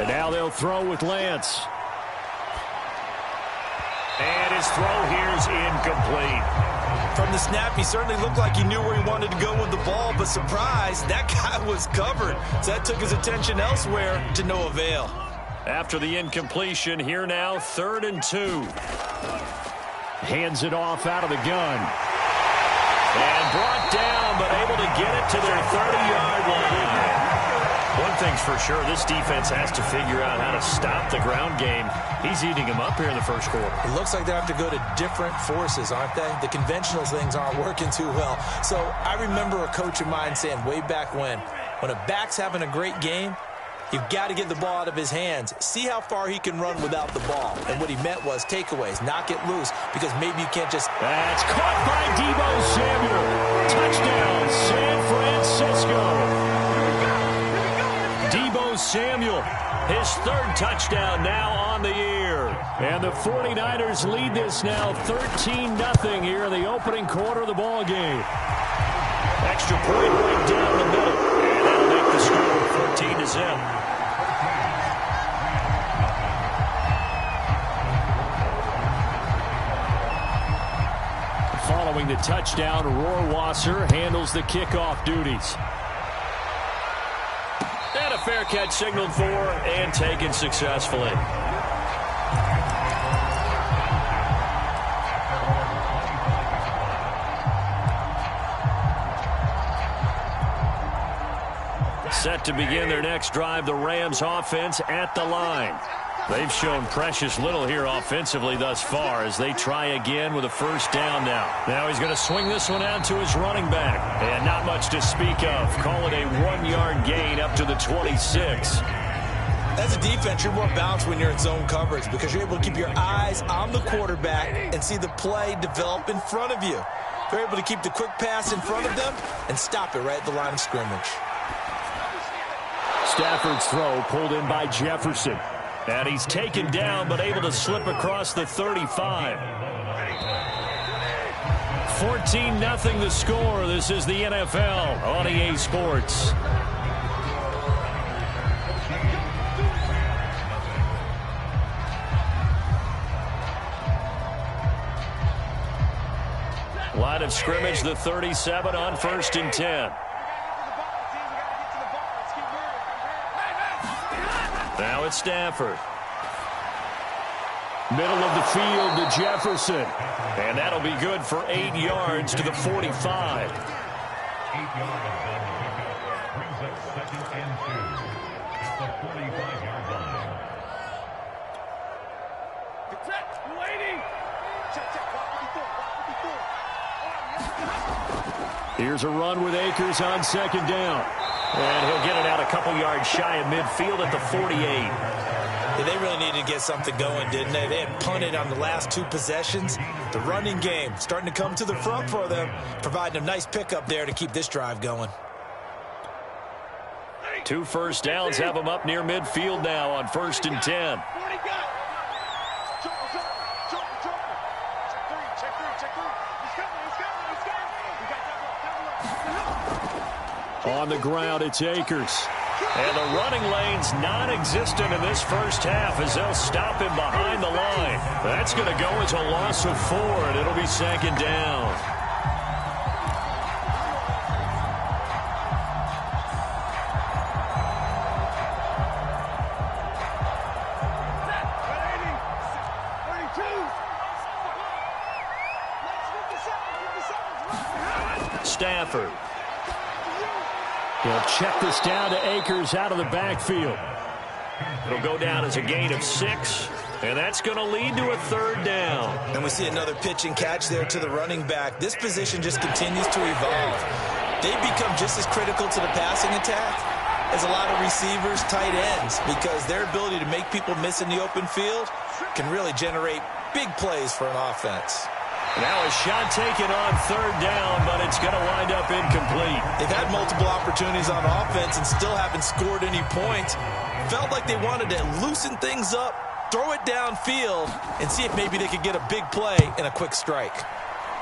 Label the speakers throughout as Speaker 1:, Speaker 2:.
Speaker 1: And now they'll throw with Lance. And his throw here is incomplete.
Speaker 2: From the snap, he certainly looked like he knew where he wanted to go with the ball, but surprise, that guy was covered. So that took his attention elsewhere to no avail.
Speaker 1: After the incompletion, here now, 3rd and 2. Hands it off out of the gun. And brought down, but able to get it to their 30-yard line. One thing's for sure, this defense has to figure out how to stop the ground game. He's eating them up here in the first quarter.
Speaker 2: It looks like they have to go to different forces, aren't they? The conventional things aren't working too well. So I remember a coach of mine saying way back when a back's having a great game, you've got to get the ball out of his hands. See how far he can run without the ball. And what he meant was takeaways, knock it loose, because maybe you can't just...
Speaker 1: That's caught by Deebo Samuel. Touchdown, San Francisco. Deebo Samuel, his 3rd touchdown now on the year. And the 49ers lead this now 13-0 here in the opening quarter of the ball game. Extra point right down the middle. And that'll make the score 14-0. Following the touchdown, Rohrwasser handles the kickoff duties. And a fair catch signaled for and taken successfully. Set to begin their next drive, the Rams offense at the line. They've shown precious little here offensively thus far as they try again with a first down now. Now he's going to swing this one out to his running back. And not much to speak of. Call it a 1-yard gain up to the 26.
Speaker 2: As a defense, you're more balanced when you're in zone coverage because you're able to keep your eyes on the quarterback and see the play develop in front of you. You're able to keep the quick pass in front of them and stop it right at the line of scrimmage.
Speaker 1: Stafford's throw pulled in by Jefferson. And he's taken down, but able to slip across the 35. 14-0 the score. This is the NFL on EA Sports. Line of scrimmage, the 37 on 1st and 10. Now it's Stafford. Middle of the field to Jefferson. And that'll be good for 8 yards to the 45.
Speaker 3: 8 yards on the pickup brings up 2nd and 2 at the 45-yard line.
Speaker 1: Here's a run with Akers on 2nd down. And he'll get it out a couple yards shy of midfield at the 48.
Speaker 2: Yeah, they really needed to get something going, didn't they? They had punted on the last 2 possessions. The running game starting to come to the front for them, providing a nice pickup there to keep this drive going.
Speaker 1: 2 first downs have them up near midfield now on 1st and 10. On the ground, it's Akers. And the running lane's non-existent in this first half as they'll stop him behind the line. That's going to go as a loss of 4, and it'll be 2nd down. Stafford. He'll check this down to Akers out of the backfield. It'll go down as a gain of 6, and that's going to lead to a 3rd down.
Speaker 2: And we see another pitch and catch there to the running back. This position just continues to evolve. They've become just as critical to the passing attack as a lot of receivers, tight ends, because their ability to make people miss in the open field can really generate big plays for an offense.
Speaker 1: Now a shot taken on 3rd down, but it's going to wind up incomplete.
Speaker 2: They've had multiple opportunities on offense and still haven't scored any points. Felt like they wanted to loosen things up, throw it downfield, and see if maybe they could get a big play and a quick strike.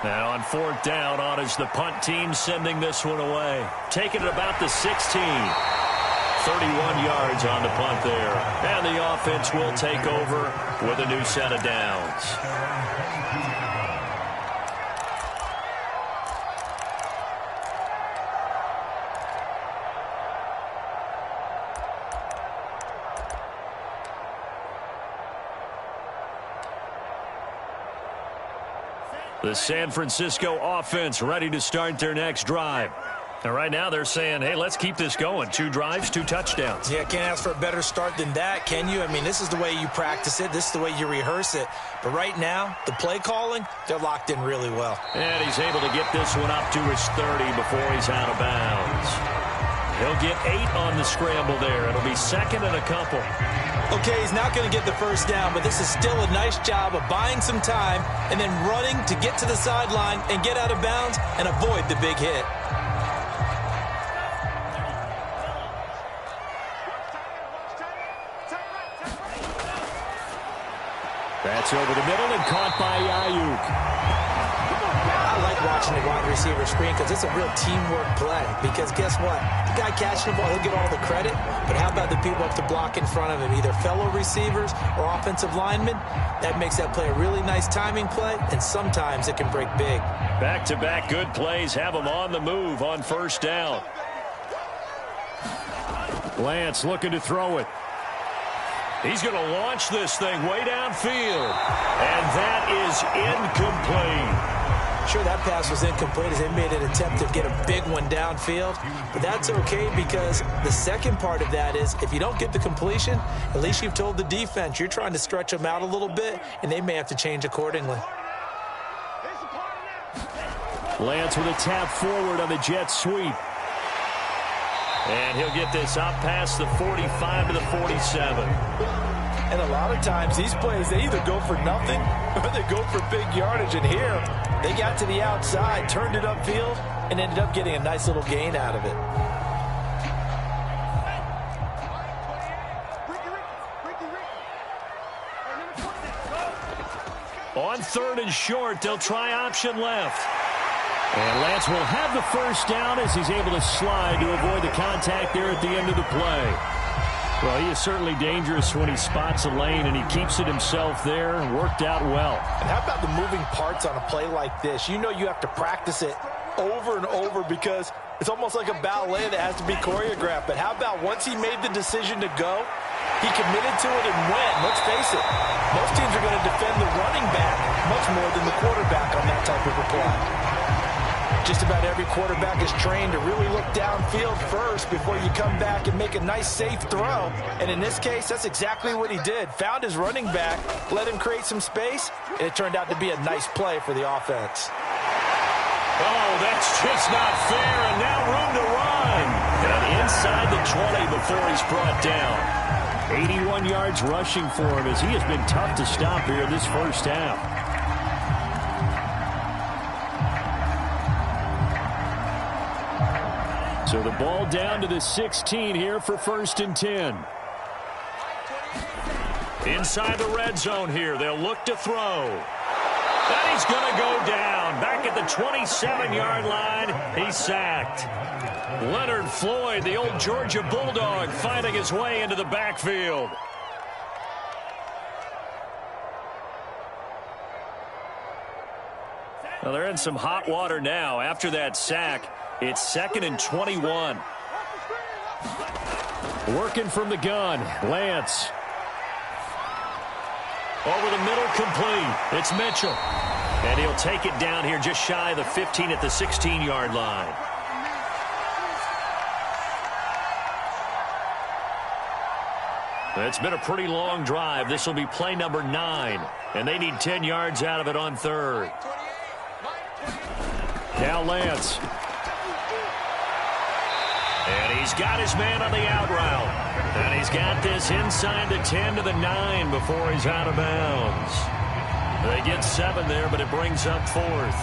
Speaker 1: Now on 4th down, on is the punt team sending this one away. Taking it about the 16. 31 yards on the punt there. And the offense will take over with a new set of downs. The San Francisco offense ready to start their next drive. And right now they're saying, hey, let's keep this going. 2 drives, 2 touchdowns.
Speaker 2: Yeah, can't ask for a better start than that, can you? I mean, this is the way you practice it. This is the way you rehearse it. But right now, the play calling, they're locked in really well.
Speaker 1: And he's able to get this one up to his 30 before he's out of bounds. He'll get 8 on the scramble there. It'll be second and a couple.
Speaker 2: Okay, he's not going to get the first down, but this is still a nice job of buying some time and then running to get to the sideline and get out of bounds and avoid the big hit.
Speaker 1: That's over the middle and caught by Ayuk.
Speaker 2: I like watching the wide receiver screen because it's a real teamwork play. Because guess what? The guy catching the ball, he'll get all the credit. But how about the people up to block in front of him, either fellow receivers or offensive linemen? That makes that play a really nice timing play, and sometimes it can break big.
Speaker 1: Back-to-back good plays have him on the move on first down. Lance looking to throw it. He's going to launch this thing way downfield. And that is incomplete.
Speaker 2: Sure, that pass was incomplete as they made an attempt to get a big one downfield. But that's okay because the second part of that is if you don't get the completion, at least you've told the defense you're trying to stretch them out a little bit, and they may have to change accordingly.
Speaker 1: Lance with a tap forward on the jet sweep. And he'll get this up past the 45 to the 47.
Speaker 2: And a lot of times these plays, they either go for nothing or they go for big yardage. And here, they got to the outside, turned it upfield, and ended up getting a nice little gain out of it.
Speaker 1: On 3rd and short, they'll try option left. And Lance will have the first down as he's able to slide to avoid the contact there at the end of the play. Well, he is certainly dangerous when he spots a lane, and he keeps it himself there. Worked out well.
Speaker 2: And how about the moving parts on a play like this? You know you have to practice it over and over because it's almost like a ballet that has to be choreographed. But how about once he made the decision to go, he committed to it and went. Let's face it, most teams are going to defend the running back much more than the quarterback on that type of a play. Just about every quarterback is trained to really look downfield first before you come back and make a nice, safe throw. And in this case, that's exactly what he did. Found his running back, let him create some space, and it turned out to be a nice play for the offense.
Speaker 1: Oh, that's just not fair, and now room to run. And inside the 20 before he's brought down. 81 yards rushing for him as he has been tough to stop here in this first half. So the ball down to the 16 here for 1st and 10. Inside the red zone here, they'll look to throw. And he's going to go down. Back at the 27-yard line, he's sacked. Leonard Floyd, the old Georgia Bulldog, finding his way into the backfield. Well, they're in some hot water now after that sack. It's 2nd and 21. Working from the gun, Lance. Over the middle, complete. It's Mitchell. And he'll take it down here just shy of the 15 at the 16-yard line. It's been a pretty long drive. This will be play number 9. And they need 10 yards out of it on 3rd. Now Lance. And he's got his man on the out route. And he's got this inside the 10 to the 9 before he's out of bounds. They get 7 there, but it brings up 4th.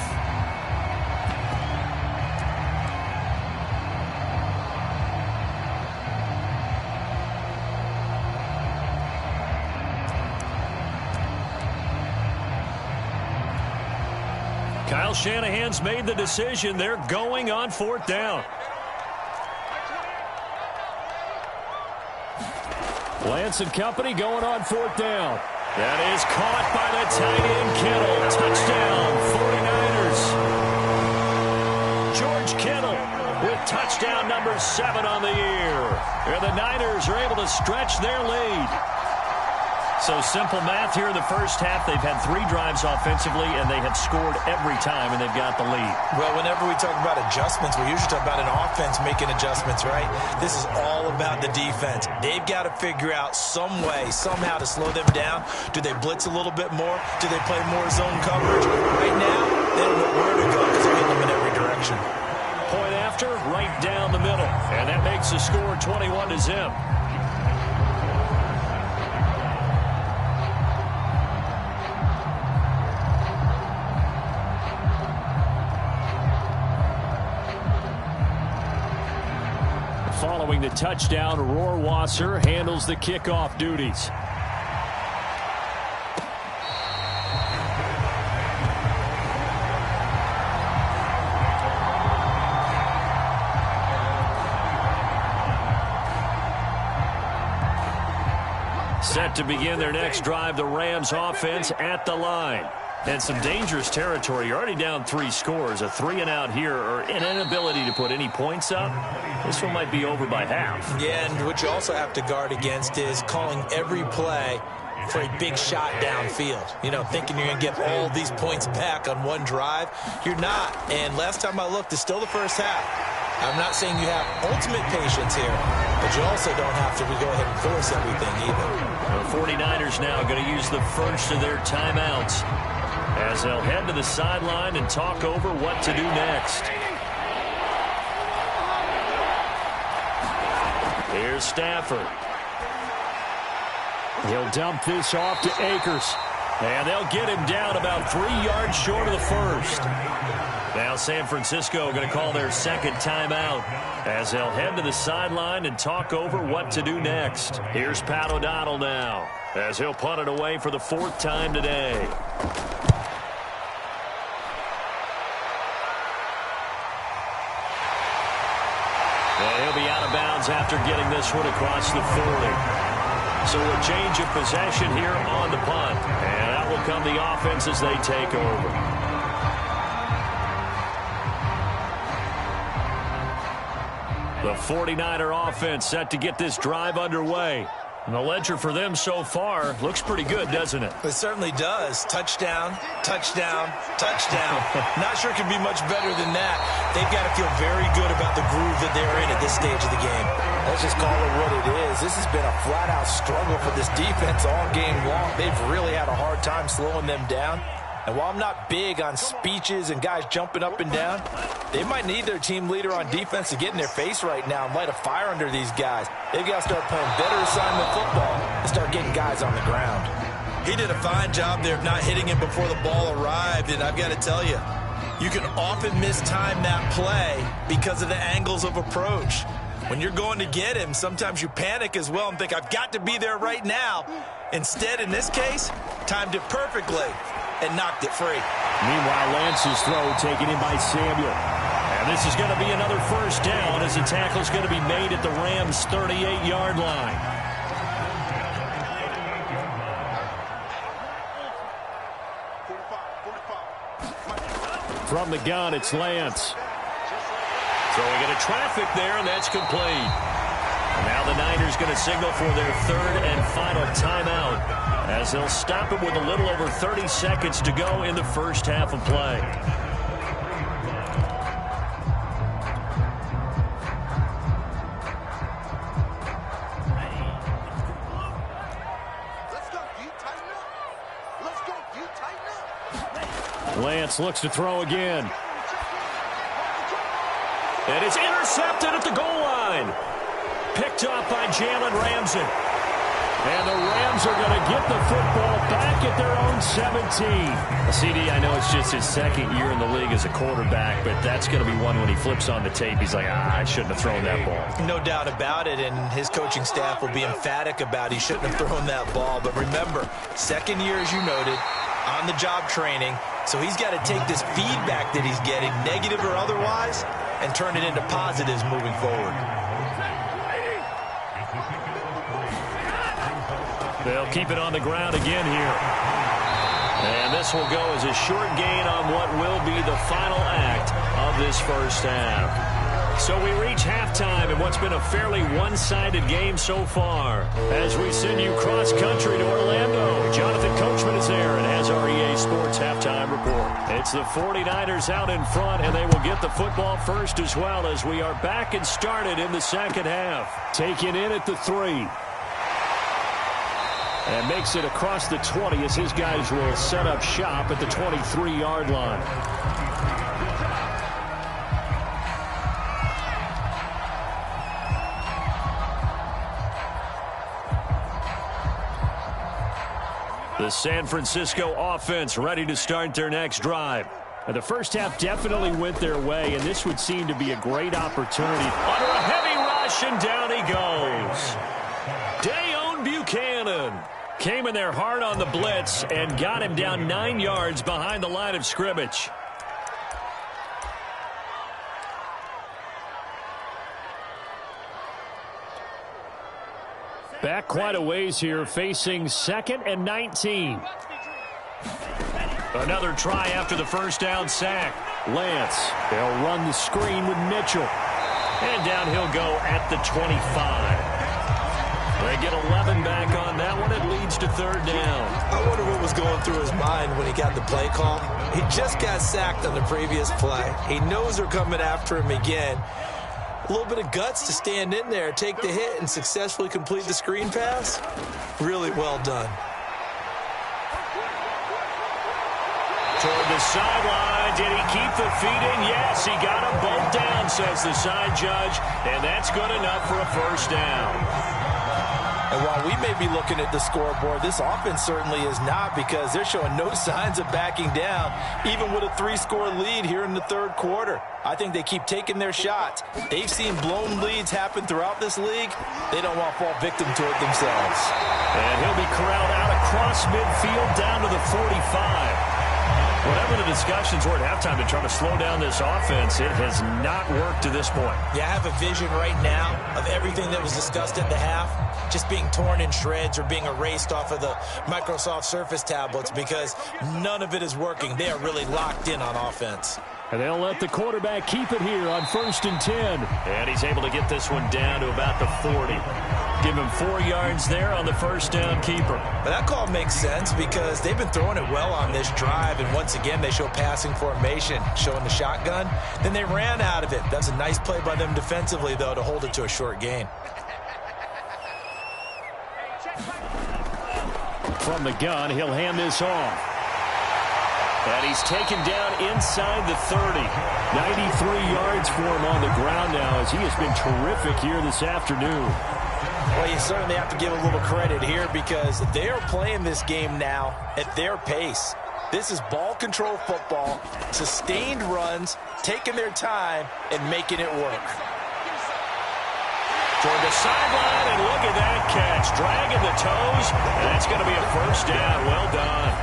Speaker 1: Kyle Shanahan's made the decision. They're going on 4th down. Lance and company going on 4th down. That is caught by the tight end, Kittle. Touchdown, 49ers. George Kittle with touchdown number 7 on the year. And the Niners are able to stretch their lead. So simple math here in the first half. They've had 3 drives offensively, and they have scored every time, and they've got the lead.
Speaker 2: Well, whenever we talk about adjustments, we usually talk about an offense making adjustments, right? This is all about the defense. They've got to figure out some way, somehow to slow them down. Do they blitz a little bit more? Do they play more zone coverage? Right now, they don't know where to go because they're hitting them in every direction.
Speaker 1: Point after, right down the middle. And that makes the score 21-0. Following the touchdown, Rohrwasser handles the kickoff duties. Set to begin their next drive, the Rams offense at the line. And some dangerous territory. You're already down 3 scores. A 3-and-out here, or an inability to put any points up. This one might be over by half.
Speaker 2: Yeah, and what you also have to guard against is calling every play for a big shot downfield. You know, thinking you're going to get all these points back on one drive. You're not. And last time I looked, it's still the first half. I'm not saying you have ultimate patience here, but you also don't have to go ahead and force everything either.
Speaker 1: The 49ers now going to use the first of their timeouts as they'll head to the sideline and talk over what to do next. Here's Stafford. He'll dump this off to Akers. And they'll get him down about 3 yards short of the first. Now San Francisco going to call their second timeout as they'll head to the sideline and talk over what to do next. Here's Pat O'Donnell now as he'll punt it away for the 4th time today. And he'll be out of bounds after getting this one across the 40. So a change of possession here on the punt. And out will come the offense as they take over. The 49er offense set to get this drive underway. And the ledger for them so far looks pretty good, doesn't it?
Speaker 2: It certainly does. Touchdown, touchdown, touchdown. Not sure it could be much better than that. They've got to feel very good about the groove that they're in at this stage of the game.
Speaker 4: Let's just call it what it is. This has been a flat-out struggle for this defense all game long. They've really had a hard time slowing them down. And while I'm not big on speeches and guys jumping up and down, they might need their team leader on defense to get in their face right now and light a fire under these guys. They've got to start playing better assignment football and start getting guys on the ground.
Speaker 2: He did a fine job there of not hitting him before the ball arrived, and I've got to tell you, you can often mistime that play because of the angles of approach. When you're going to get him, sometimes you panic as well and think, I've got to be there right now. Instead, in this case, timed it perfectly and knocked it free.
Speaker 1: Meanwhile, Lance's throw taken in by Samuel. And this is going to be another first down as the tackle is going to be made at the Rams' 38-yard line. From the gun, it's Lance. Throwing into traffic there, and that's complete. And now the Niners going to signal for their 3rd and final timeout as they'll stop it with a little over 30 seconds to go in the first half of play. Lance looks to throw again. And it's intercepted at the goal line. Picked up by Jalen Ramsey. And the Rams are going to get the football back at their own 17. CD, I know it's just his 2nd year in the league as a quarterback, but that's going to be one when he flips on the tape. He's like, I shouldn't have thrown that ball.
Speaker 2: No doubt about it, and his coaching staff will be emphatic about he shouldn't have thrown that ball. But remember, 2nd year, as you noted, on-the-job training. So he's got to take this feedback that he's getting, negative or otherwise, and turn it into positives moving forward.
Speaker 1: They'll keep it on the ground again here. And this will go as a short gain on what will be the final act of this first half. So we reach halftime in what's been a fairly one-sided game so far. As we send you cross-country to Orlando, Jonathan Coachman is there and has our EA Sports halftime report. It's the 49ers out in front, and they will get the football first as well as we are back and started in the second half. Taken in at the 3. And makes it across the 20 as his guys will set up shop at the 23-yard line. The San Francisco offense ready to start their next drive. The first half definitely went their way, and this would seem to be a great opportunity. Under a heavy rush, and down he goes. Dayon Buchanan came in there hard on the blitz and got him down 9 yards behind the line of scrimmage. Back quite a ways here, facing 2nd and 19. Another try after the first down sack. Lance, they'll run the screen with Mitchell. And down he'll go at the 25. They get 11 back on that one. It leads to 3rd down.
Speaker 2: I wonder what was going through his mind when he got the play call. He just got sacked on the previous play. He knows they're coming after him again. A little bit of guts to stand in there, take the hit, and successfully complete the screen pass. Really well done.
Speaker 1: Toward the sideline. Did he keep the feet in? Yes, he got them both down, says the side judge. And that's good enough for a first down.
Speaker 4: And while we may be looking at the scoreboard, this offense certainly is not, because they're showing no signs of backing down, even with a 3-score lead here in the 3rd quarter. I think they keep taking their shots. They've seen blown leads happen throughout this league. They don't want to fall victim to it themselves.
Speaker 1: And he'll be corralled out across midfield down to the 45. Whatever the discussions were at halftime to try to slow down this offense, it has not worked to this point.
Speaker 2: Yeah, I have a vision right now of everything that was discussed at the half just being torn in shreds or being erased off of the Microsoft Surface tablets, because none of it is working. They are really locked in on offense.
Speaker 1: And they'll let the quarterback keep it here on 1st and 10. And he's able to get this one down to about the 40. Give him 4 yards there on the first down keeper.
Speaker 2: But that call makes sense because they've been throwing it well on this drive, and once again they show passing formation, showing the shotgun. Then they ran out of it. That's a nice play by them defensively, though, to hold it to a short gain.
Speaker 1: From the gun, he'll hand this off. And he's taken down inside the 30. 93 yards for him on the ground now, as he has been terrific here this afternoon.
Speaker 2: Well, you certainly have to give a little credit here because they are playing this game now at their pace. This is ball control football, sustained runs, taking their time, and making it work.
Speaker 1: Toward the sideline, and look at that catch. Dragging the toes, and that's going to be a first down. Well done.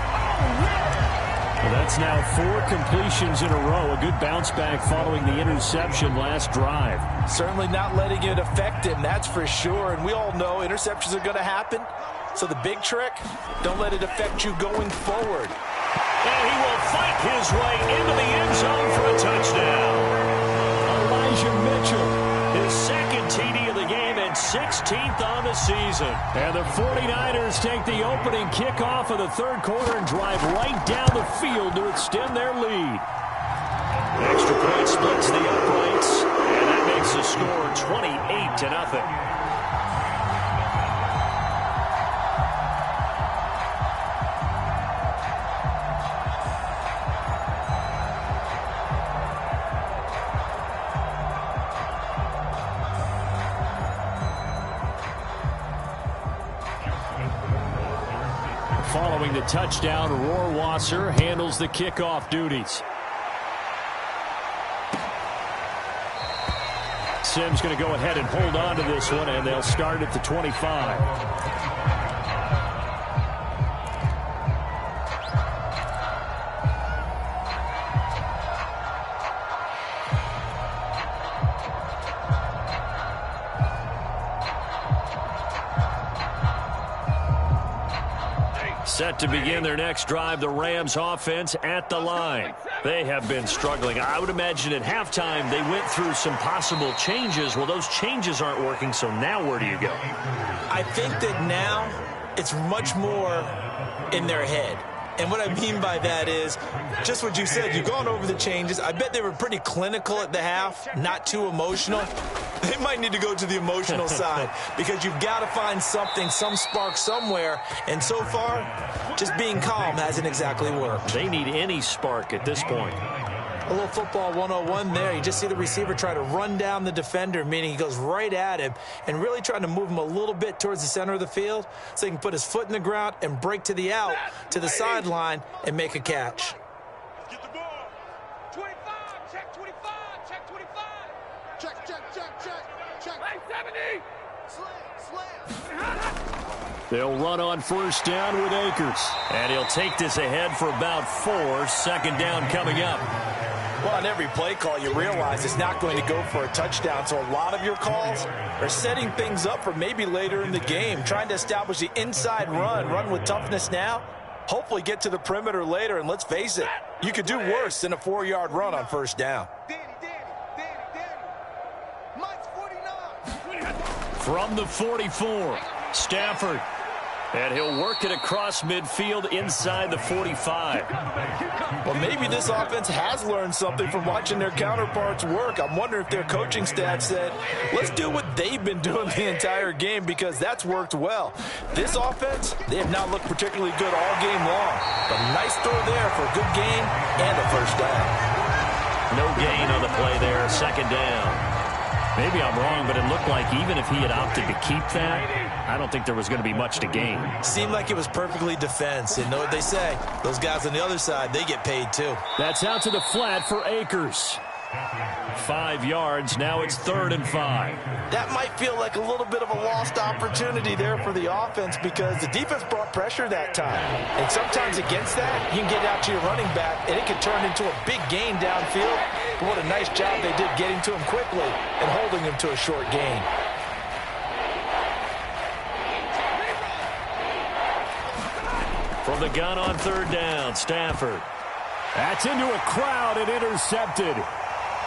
Speaker 1: Well, that's now 4 completions in a row. A good bounce back following the interception last drive.
Speaker 4: Certainly not letting it affect him, that's for sure. And we all know interceptions are going to happen. So the big trick, don't let it affect you going forward.
Speaker 1: And he will fight his way into the end zone for a touchdown. Elijah Mitchell, his 2nd TD of the game and 16th on the season. And the 49ers take the opening kickoff of the 3rd quarter and drive right down the field to extend their lead. Extra point splits the uprights, and that makes the score 28-0. Following the touchdown, Rohrwasser handles the kickoff duties. Sims going to go ahead and hold on to this one, and they'll start at the 25. Set to begin their next drive, the Rams offense at the line. They have been struggling. I would imagine at halftime they went through some possible changes. Well, those changes aren't working, so now where do you go?
Speaker 2: I think that now it's much more in their head. And what I mean by that is just what you said. You've gone over the changes. I bet they were pretty clinical at the half, not too emotional. They might need to go to the emotional side because you've got to find something, some spark somewhere. And so far, just being calm hasn't exactly worked.
Speaker 1: They need any spark at this point.
Speaker 2: A little football 101 there. You just see the receiver try to run down the defender, meaning he goes right at him and really trying to move him a little bit towards the center of the field so he can put his foot in the ground and break to the out, to the sideline, and make a catch.
Speaker 5: Get the ball. 25, check 25, check 25. Check, check, check, check, check. Hey, 70. Slam.
Speaker 1: They'll run on first down with Akers. And he'll take this ahead for about 4. Second down coming up.
Speaker 4: Well, on every play call, you realize it's not going to go for a touchdown, so a lot of your calls are setting things up for maybe later in the game, trying to establish the inside run with toughness now, hopefully get to the perimeter later, and let's face it, you could do worse than a 4-yard run on first down.
Speaker 5: Danny. Mike's 49.
Speaker 1: From the 44, Stafford. And he'll work it across midfield inside the 45.
Speaker 4: Well, maybe this offense has learned something from watching their counterparts work. I'm wondering if their coaching staff said, let's do what they've been doing the entire game because that's worked well. This offense, they have not looked particularly good all game long. But nice throw there for a good gain and a first down.
Speaker 1: No gain on the play there, second down. Maybe I'm wrong, but it looked like even if he had opted to keep that, I don't think there was going to be much to gain.
Speaker 2: Seemed like it was perfectly defense. And know what they say? Those guys on the other side, they get paid too.
Speaker 1: That's out to the flat for Akers. 5 yards. Now it's 3rd and 5.
Speaker 4: That might feel like a little bit of a lost opportunity there for the offense because the defense brought pressure that time. And sometimes against that, you can get out to your running back, and it can turn into a big gain downfield. But what a nice job they did getting to him quickly and holding him to a short gain.
Speaker 1: From the gun on 3rd down, Stafford. That's into a crowd and intercepted.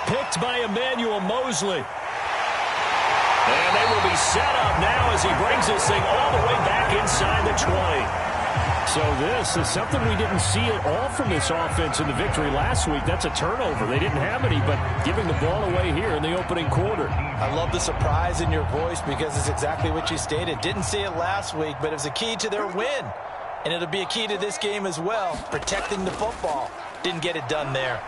Speaker 1: Picked by Emmanuel Mosley. And they will be set up now as he brings this thing all the way back inside the 20. So this is something we didn't see at all from this offense in the victory last week. That's a turnover. They didn't have any, but giving the ball away here in the opening quarter.
Speaker 4: I love the surprise in your voice because it's exactly what you stated. Didn't see it last week, but it was a key to their win. And it'll be a key to this game as well, protecting the football. Didn't get it done there.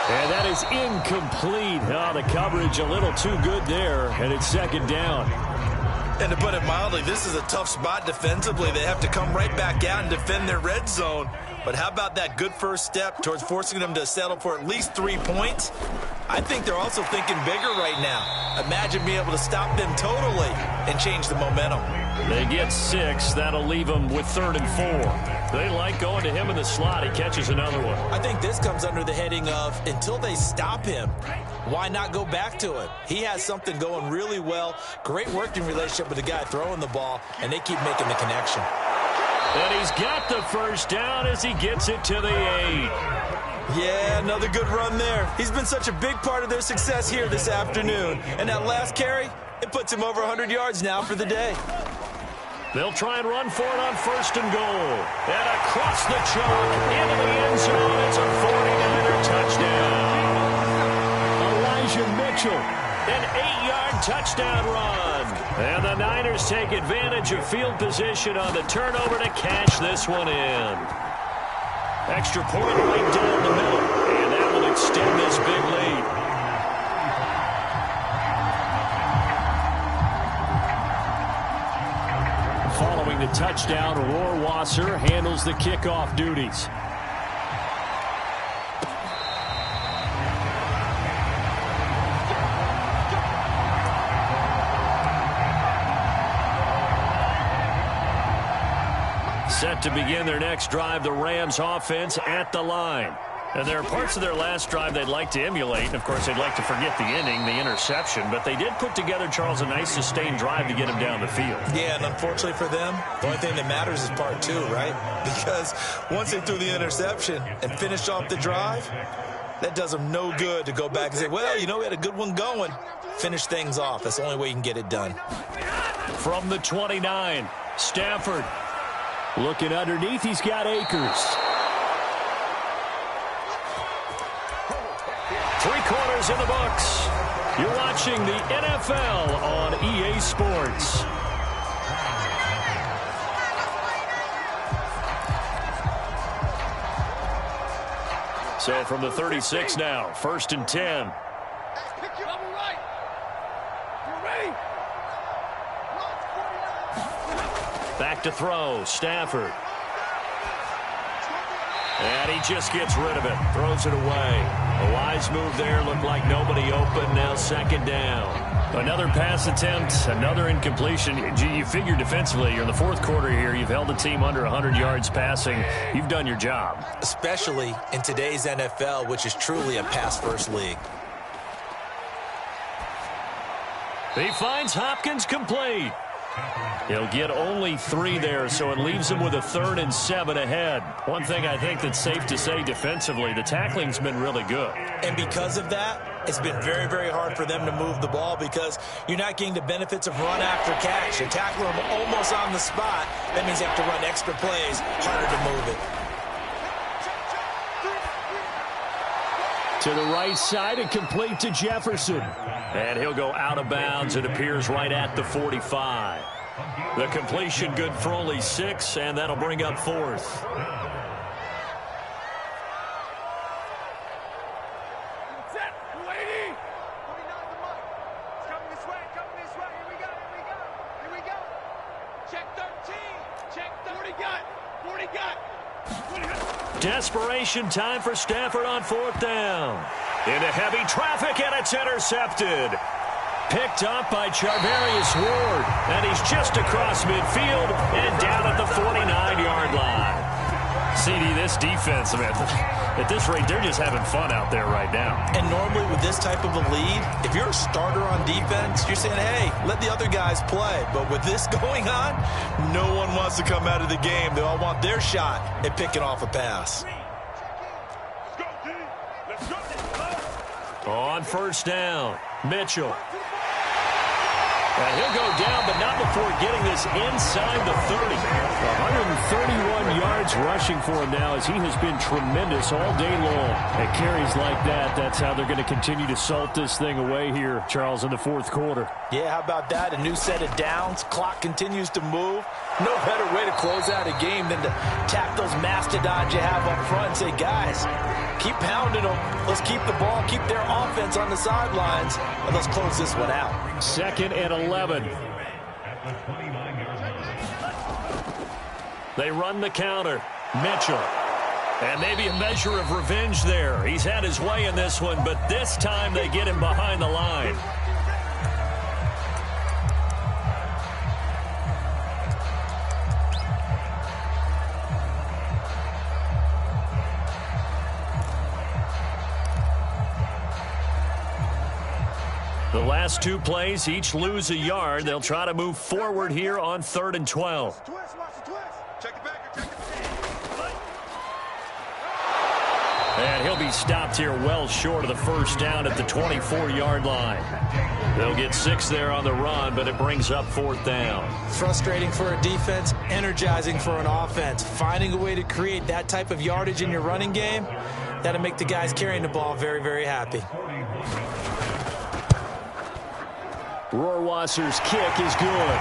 Speaker 1: And that is incomplete. Oh, the coverage a little too good there, and it's second down.
Speaker 2: And to put it mildly, this is a tough spot defensively. They have to come right back out and defend their red zone. But how about that good first step towards forcing them to settle for at least 3 points? I think they're also thinking bigger right now. Imagine being able to stop them totally and change the momentum.
Speaker 1: They get 6. That'll leave them with 3rd and 4. They like going to him in the slot. He catches another one.
Speaker 2: I think this comes under the heading of until they stop him, why not go back to it? He has something going really well. Great working relationship with the guy throwing the ball, and they keep making the connection.
Speaker 1: And he's got the first down as he gets it to the 8.
Speaker 2: Yeah, another good run there. He's been such a big part of their success here this afternoon. And that last carry, it puts him over 100 yards now for the day.
Speaker 1: They'll try and run for it on 1st and goal. And across the chalk into the end zone. It's a 49er touchdown. Elijah Mitchell, an 8-yard touchdown run. And the Niners take advantage of field position on the turnover to cash this one in. Extra point right down the middle. And that will extend this big lead. Following the touchdown, Rohrwasser handles the kickoff duties. Set to begin their next drive, the Rams offense at the line. And there are parts of their last drive they'd like to emulate. And, of course, they'd like to forget the inning, the interception. But they did put together, Charles, a nice sustained drive to get him down the field.
Speaker 2: Yeah, and unfortunately for them, the only thing that matters is part two, right? Because once they threw the interception and finished off the drive, that does them no good to go back and say, well, you know, we had a good one going. Finish things off. That's the only way you can get it done.
Speaker 1: From the 29, Stafford. Looking underneath, he's got Akers. 3/4 in the books. You're watching the NFL on EA Sports. So from the 36 now, 1st and 10. Back to throw, Stafford. And he just gets rid of it, throws it away. A wise move there, looked like nobody open, now 2nd down. Another pass attempt, another incompletion. You figure defensively, you're in the 4th quarter here, you've held the team under 100 yards passing. You've done your job.
Speaker 2: Especially in today's NFL, which is truly a pass-first league.
Speaker 1: He finds Hopkins complete. He'll get only 3 there, so it leaves him with a 3rd and 7 ahead. One thing I think that's safe to say defensively, the tackling's been really good.
Speaker 2: And because of that, it's been very, very hard for them to move the ball because you're not getting the benefits of run after catch. You're tackling them almost on the spot. That means you have to run extra plays, harder to move it.
Speaker 1: To the right side and complete to Jefferson. And he'll go out of bounds. It appears right at the 45. The completion good for only 6, and that'll bring up 4th. Desperation time for Stafford on 4th down. Into heavy traffic, and it's intercepted. Picked up by Charvarius Ward, and he's just across midfield and down at the 49-yard line. CD, this defense, man, at this rate, they're just having fun out there right now.
Speaker 2: And normally with this type of a lead, if you're a starter on defense, you're saying, hey, let the other guys play. But with this going on, no one wants to come out of the game. They all want their shot at picking off a pass.
Speaker 1: On 1st down, Mitchell. And he'll go down, but not before getting this inside the 30. 131 yards rushing for him now as he has been tremendous all day long. At carries like that, that's how they're going to continue to salt this thing away here, Charles, in the 4th quarter.
Speaker 2: Yeah, how about that? A new set of downs. Clock continues to move. No better way to close out a game than to tap those mastodons you have up front and say, guys, keep pounding them. Let's keep the ball, keep their offense on the sidelines, and let's close this one out.
Speaker 1: 2nd and 11. They run the counter. Mitchell. And maybe a measure of revenge there. He's had his way in this one, but this time they get him behind the line. The last 2 plays, each lose a yard. They'll try to move forward here on 3rd and 12. And he'll be stopped here well short of the 1st down at the 24-yard line. They'll get 6 there on the run, but it brings up 4th down.
Speaker 2: Frustrating for a defense, energizing for an offense. Finding a way to create that type of yardage in your running game, that'll make the guys carrying the ball very, very happy.
Speaker 1: Rohrwasser's kick is good.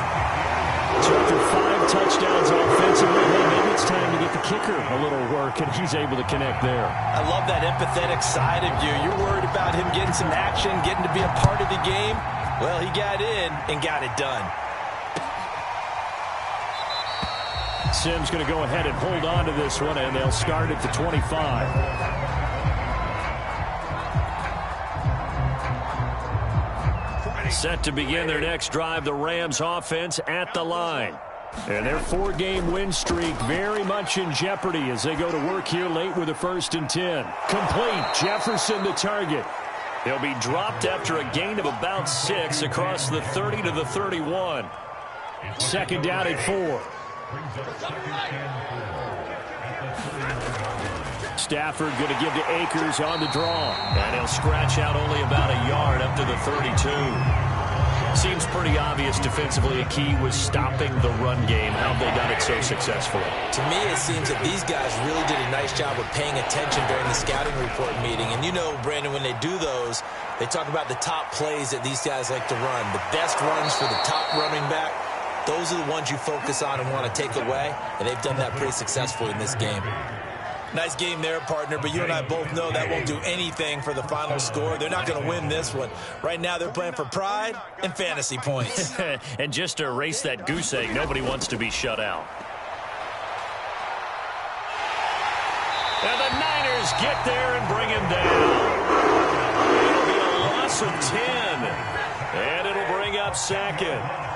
Speaker 1: So after 5 touchdowns offensively, maybe it's time to get the kicker a little work, and he's able to connect there.
Speaker 2: I love that empathetic side of you. You're worried about him getting some action, getting to be a part of the game. Well, he got in and got it done.
Speaker 1: Sims going to go ahead and hold on to this one, and they'll start at the 25. Set to begin their next drive, the Rams offense at the line. And their 4-game win streak very much in jeopardy as they go to work here late with a 1st and 10. Complete. Jefferson the target. He'll be dropped after a gain of about 6 across the 30 to the 31. 2nd down at 4. Stafford going to give to Akers on the draw. And he'll scratch out only about a yard up to the 32. Seems pretty obvious defensively a key was stopping the run game. How they done it so successfully.
Speaker 2: To me, it seems that these guys really did a nice job of paying attention during the scouting report meeting. And you know, Brandon, when they do those, they talk about the top plays that these guys like to run. The best runs for the top running back. Those are the ones you focus on and want to take away. And they've done that pretty successfully in this game. Nice game there, partner, but you and I both know that won't do anything for the final score. They're not going to win this one. Right now, they're playing for pride and fantasy points.
Speaker 1: And just to erase that goose egg, nobody wants to be shut out. And the Niners get there and bring him down. It'll be a loss of 10. And it'll bring up 2nd.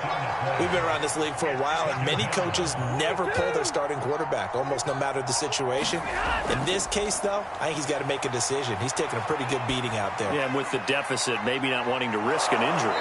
Speaker 2: We've been around this league for a while, and many coaches never pull their starting quarterback, almost no matter the situation. In this case, though, I think he's got to make a decision. He's taking a pretty good beating out there.
Speaker 1: Yeah, and with the deficit, maybe not wanting to risk an injury.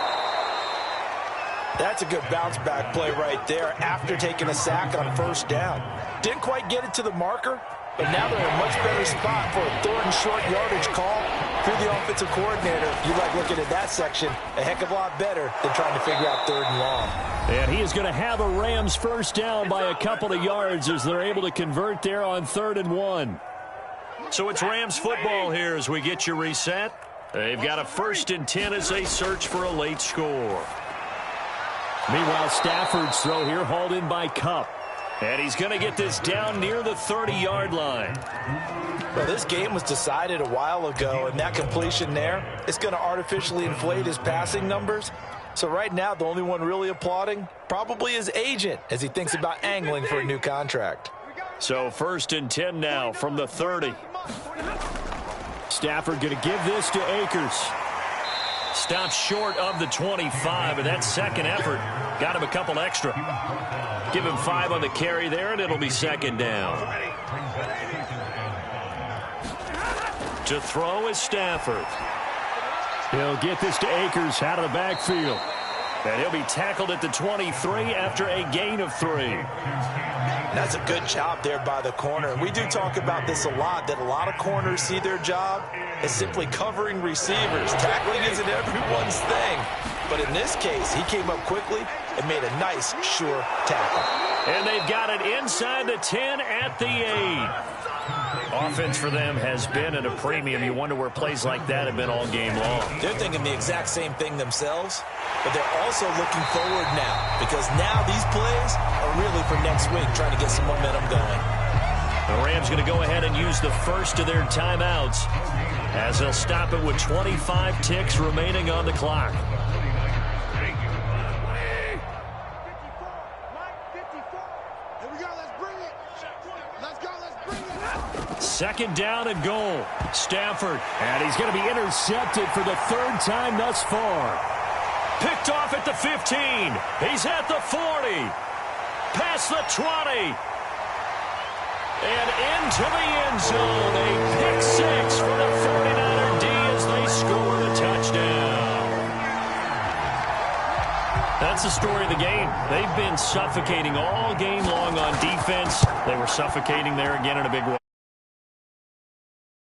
Speaker 4: That's a good bounce-back play right there after taking a sack on 1st down. Didn't quite get it to the marker, but now they're in a much better spot for a 3rd and short yardage call. If you're the offensive coordinator, you like looking at that section a heck of a lot better than trying to figure out 3rd and long.
Speaker 1: And he is going to have a Rams 1st down by a couple of yards as they're able to convert there on 3rd and 1. So it's Rams football here as we get you reset. They've got a 1st and 10 as they search for a late score. Meanwhile, Stafford's throw here hauled in by Kupp. And he's going to get this down near the 30-yard line.
Speaker 4: Well, this game was decided a while ago, and that completion there is going to artificially inflate his passing numbers. So right now, the only one really applauding probably his agent as he thinks about angling for a new contract.
Speaker 1: So 1st and 10 now from the 30. Stafford going to give this to Akers. Stops short of the 25, and that 2nd effort got him a couple extra. Give him 5 on the carry there, and it'll be 2nd down. To throw is Stafford. He'll get this to Akers out of the backfield. And he'll be tackled at the 23 after a gain of 3.
Speaker 4: That's a good job there by the corner. And we do talk about this a lot, that a lot of corners see their job as simply covering receivers. Tackling isn't everyone's thing. But in this case, he came up quickly and made a nice, sure tackle.
Speaker 1: And they've got it inside the 10 at the 8. Offense for them has been at a premium. You wonder where plays like that have been all game long.
Speaker 2: They're thinking the exact same thing themselves, but they're also looking forward now because now these plays are really for next week, trying to get some momentum going.
Speaker 1: The Rams going to go ahead and use the first of their timeouts as they'll stop it with 25 ticks remaining on the clock. Second down and goal. Stafford, and he's going to be intercepted for the 3rd time thus far. Picked off at the 15. He's at the 40. Past the 20. And into the end zone. A pick 6 for the 49er D as they score a touchdown. That's the story of the game. They've been suffocating all game long on defense. They were suffocating there again in a big way.